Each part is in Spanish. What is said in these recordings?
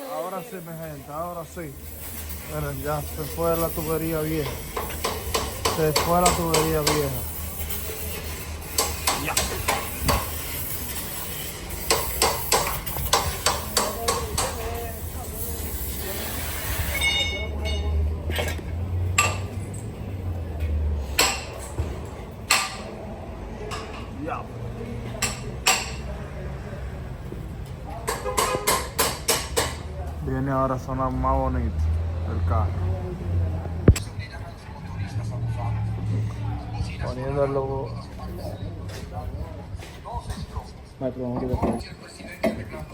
Ahora sí, mi gente, ahora sí. Miren, ya se fue la tubería vieja. Se fue la tubería vieja. Ya. Ya. Viene ahora a sonar más bonito el carro. Poniéndolo. Maestro, vamos a quitar.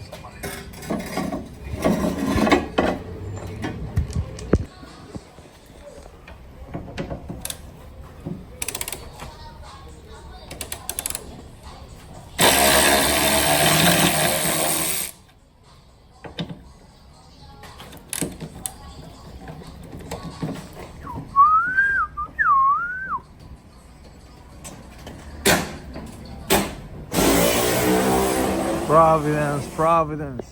Providence, Providence.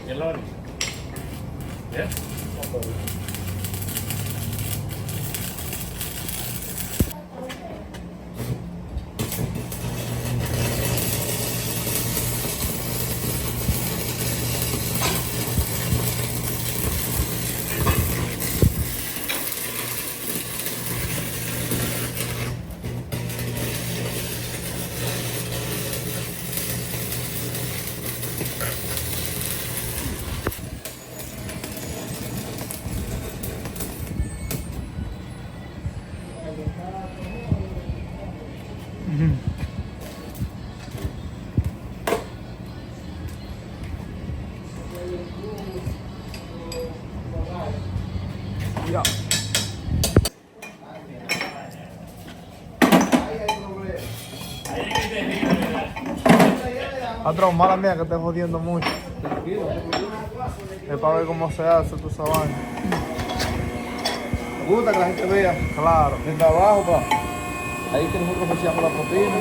¿Quién lo abre? ¿Bien? Ya. Patrón, mala mía que esté jodiendo mucho. Es para ver cómo se hace toda esa vaina. Me gusta que la gente vea Claro. el trabajo, pa. Ahí que nosotros ofrecíamos la propina.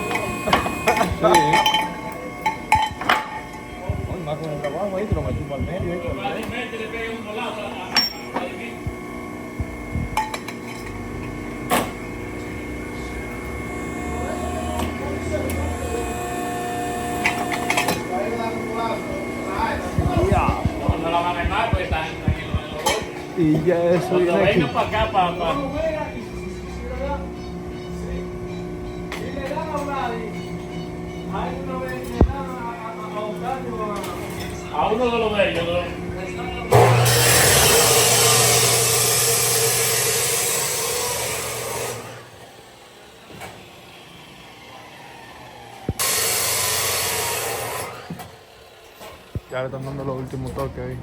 Sí. Hoy más con el trabajo ahí, te lo metimos al medio. Ya. No la van a armar, pues están en el Y ya eso Cuando viene aquí. vengan para acá, papá. A uno de los de ellos, Ya le están dando los últimos toques ahí.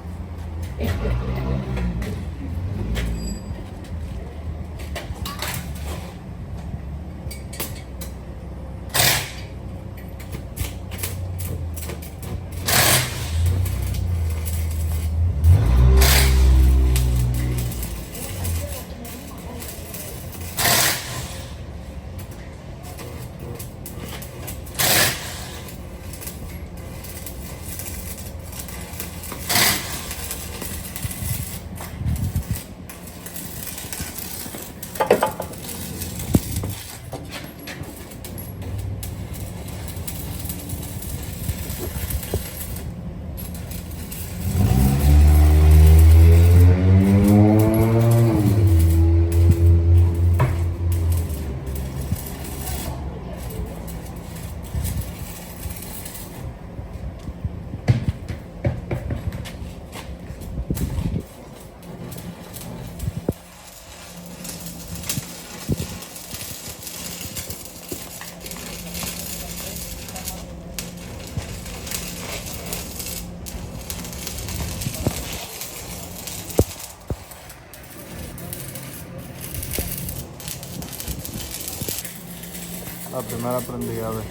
La primera prendida, a ver.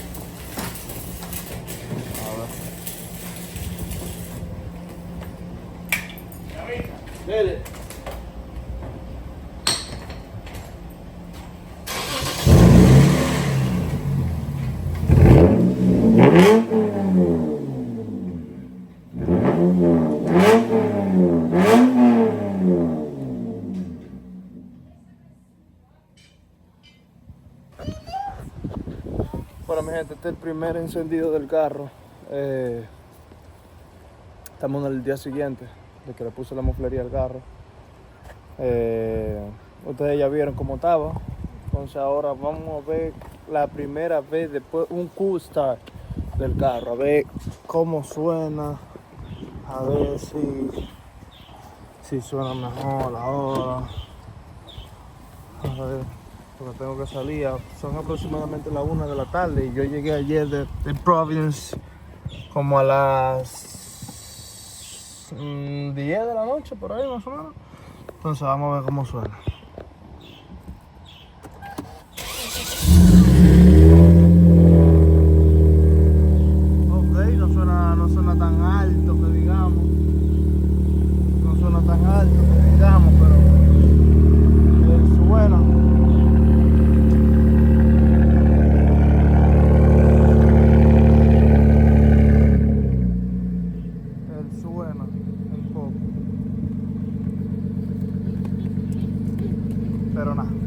Dele. Bueno, mi gente, este es el primer encendido del carro. Estamos en el día siguiente de que le puse la moflería al carro. Ustedes ya vieron cómo estaba. Entonces ahora vamos a ver la primera vez después un cool start del carro. A ver cómo suena. A ver si suena mejor ahora. A ver, porque tengo que salir. Son aproximadamente las 1 de la tarde y yo llegué ayer de Providence como a las 10 de la noche, por ahí más o menos. Entonces vamos a ver cómo suena. Ok, no suena tan alto que digamos. No suena tan alto que digamos, pero suena. Él suena un poco. Pero nada.